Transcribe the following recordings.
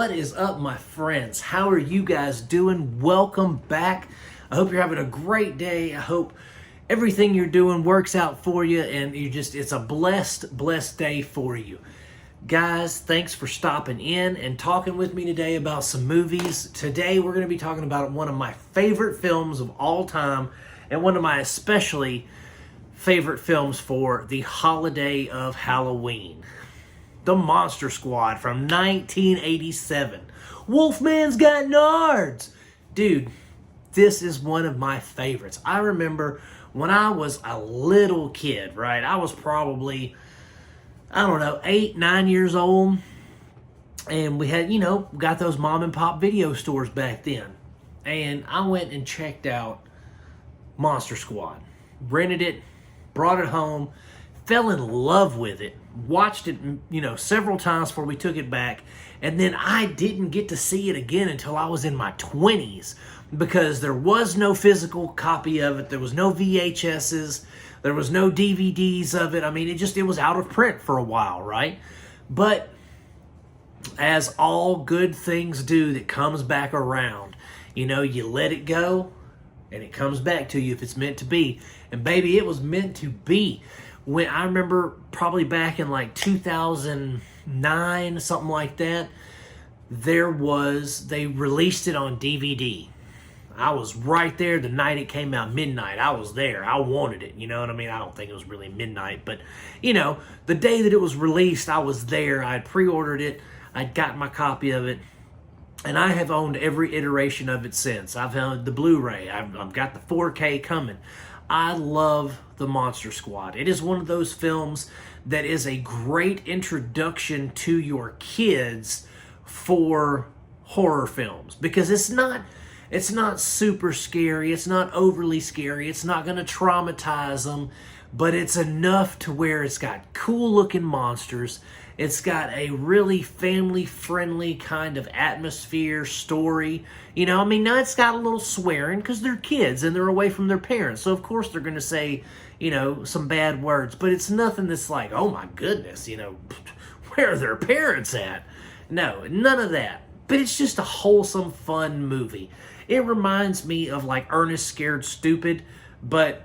What is up, my friends? How are you guys doing? Welcome back. I hope you're having a great day. I hope everything you're doing works out for you and it's a blessed day for you. Guys, thanks for stopping in and talking with me today about some movies. Today we're going to be talking about one of my favorite films of all time and one of my especially favorite films for the holiday of Halloween. The Monster Squad from 1987. Wolfman's got nards! Dude, this is one of my favorites. I remember when I was a little kid, right? I was probably, 8, 9 years old. And we had, got those mom and pop video stores back then. And I went and checked out Monster Squad. Rented it, brought it home, fell in love with it. Watched it, several times before we took it back. And then I didn't get to see it again until I was in my 20s because there was no physical copy of it. There was no VHSs. There was no DVDs of it. I mean, it was out of print for a while, right? But as all good things do that comes back around, you let it go and it comes back to you if it's meant to be. And baby, it was meant to be. When I remember probably back in like 2009, something like that, they released it on DVD. I was right there the night it came out, midnight. I was there. I wanted it, you know what I mean? I don't think it was really midnight, but, the day that it was released, I was there. I had pre-ordered it. I'd gotten my copy of it, and I have owned every iteration of it since. I've owned the Blu-ray. I've got the 4K coming. I love The Monster Squad. It is one of those films that is a great introduction to your kids for horror films because it's not super scary, it's not overly scary, it's not going to traumatize them, but it's enough to where it's got cool looking monsters. It's got a really family-friendly kind of atmosphere, story. Now it's got a little swearing because they're kids and they're away from their parents. So, of course, they're going to say, some bad words. But it's nothing that's like, oh, my goodness, where are their parents at? No, none of that. But it's just a wholesome, fun movie. It reminds me of, like, Ernest Scared Stupid, but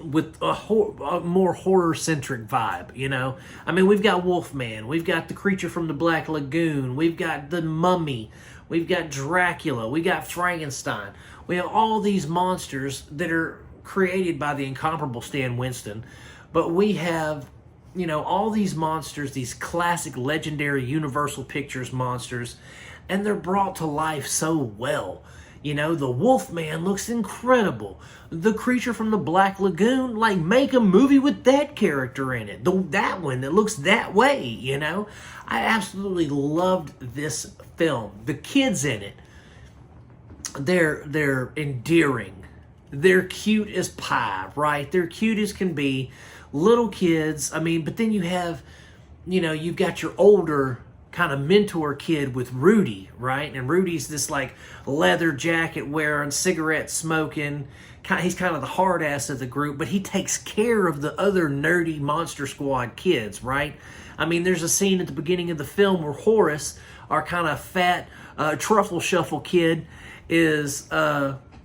with a more horror-centric vibe, we've got Wolfman, we've got the creature from the Black Lagoon, we've got the Mummy, we've got Dracula, we got Frankenstein. We have all these monsters that are created by the incomparable Stan Winston, but we have, all these monsters, these classic, legendary Universal Pictures monsters, and they're brought to life so well. The Wolfman looks incredible. The creature from the Black Lagoon, make a movie with that character in it. That one that looks that way, I absolutely loved this film. The kids in it, they're endearing. They're cute as pie, right? They're cute as can be. Little kids, but then you have, you've got your older kind of mentor kid with Rudy, right? And Rudy's this leather jacket wearing, cigarette smoking. He's kind of the hard ass of the group, but he takes care of the other nerdy Monster Squad kids, right? There's a scene at the beginning of the film where Horace, our kind of fat truffle shuffle kid, is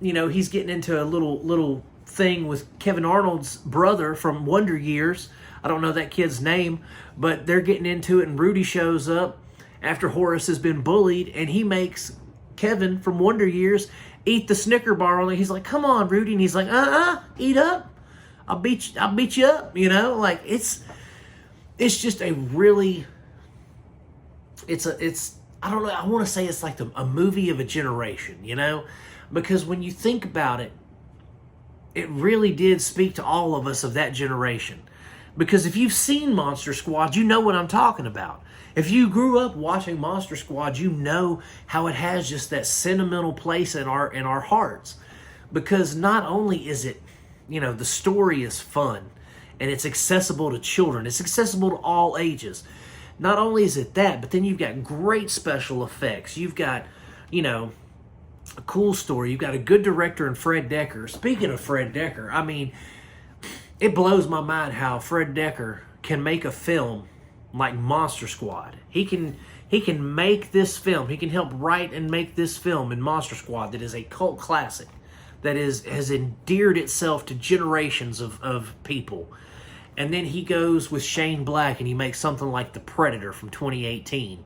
he's getting into a little thing with Kevin Arnold's brother from Wonder Years. I don't know that kid's name, but they're getting into it, and Rudy shows up after Horace has been bullied, and he makes Kevin from Wonder Years eat the Snicker bar. Only he's like, "Come on, Rudy," and he's like, eat up. I'll beat you up." It's just a really, I don't know. I want to say it's like a movie of a generation, because when you think about it, it really did speak to all of us of that generation. Because if you've seen Monster Squad, you know what I'm talking about. If you grew up watching Monster Squad, you know how it has just that sentimental place in our hearts. Because not only is it, the story is fun and it's accessible to children. It's accessible to all ages. Not only is it that, but then you've got great special effects. You've got, a cool story. You've got a good director in Fred Dekker. Speaking of Fred Dekker, it blows my mind how Fred Dekker can make a film like Monster Squad. He can make this film. He can help write and make this film in Monster Squad that is a cult classic, that has endeared itself to generations of people. And then he goes with Shane Black and he makes something like The Predator from 2018.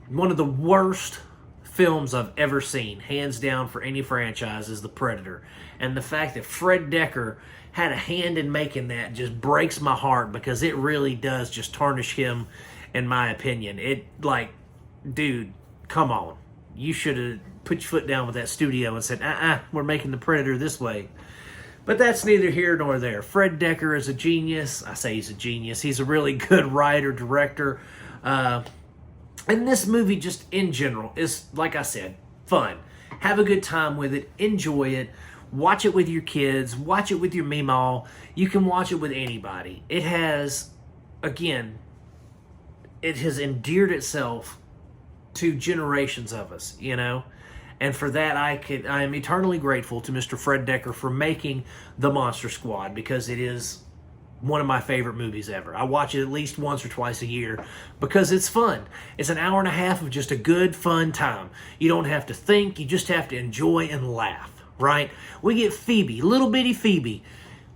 One of the worst films I've ever seen, hands down, for any franchise, is The Predator. And the fact that Fred Decker had a hand in making that just breaks my heart, because it really does just tarnish him, in my opinion. It, like, dude, come on. You should have put your foot down with that studio and said, we're making The Predator this way. But that's neither here nor there. Fred Decker is a genius. I say he's a genius. He's a really good writer, director. And this movie, just in general, is, like I said, fun. Have a good time with it. Enjoy it. Watch it with your kids. Watch it with your meemaw. You can watch it with anybody. It has, again, it has endeared itself to generations of us, you know? And for that, I am eternally grateful to Mr. Fred Decker for making The Monster Squad, because it is one of my favorite movies ever. I watch it at least once or twice a year because it's fun. It's an hour and a half of just a good, fun time. You don't have to think. You just have to enjoy and laugh, right? We get Phoebe, little bitty Phoebe.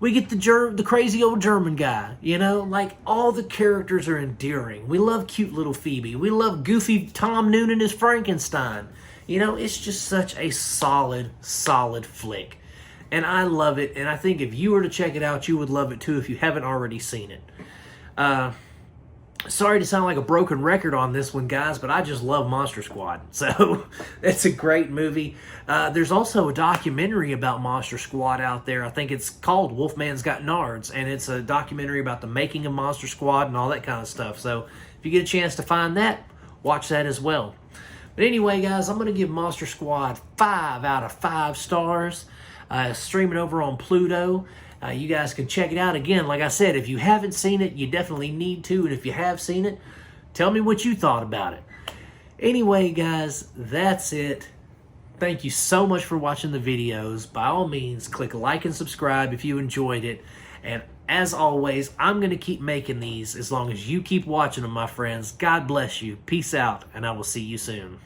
We get the crazy old German guy, you know? Like, all the characters are endearing. We love cute little Phoebe. We love goofy Tom Noonan as Frankenstein. You know, it's just such a solid, solid flick. And I love it, and I think if you were to check it out, you would love it too if you haven't already seen it. Sorry to sound like a broken record on this one, guys, but I just love Monster Squad. So, it's a great movie. There's also a documentary about Monster Squad out there. I think it's called Wolfman's Got Nards, and it's a documentary about the making of Monster Squad and all that kind of stuff. So, if you get a chance to find that, watch that as well. But anyway, guys, I'm going to give Monster Squad 5 out of 5 stars. Streaming over on Pluto. You guys can check it out. Again, like I said, if you haven't seen it, you definitely need to. And if you have seen it, tell me what you thought about it. Anyway, guys, that's it. Thank you so much for watching the videos. By all means, click like and subscribe if you enjoyed it. And as always, I'm going to keep making these as long as you keep watching them, my friends. God bless you. Peace out, and I will see you soon.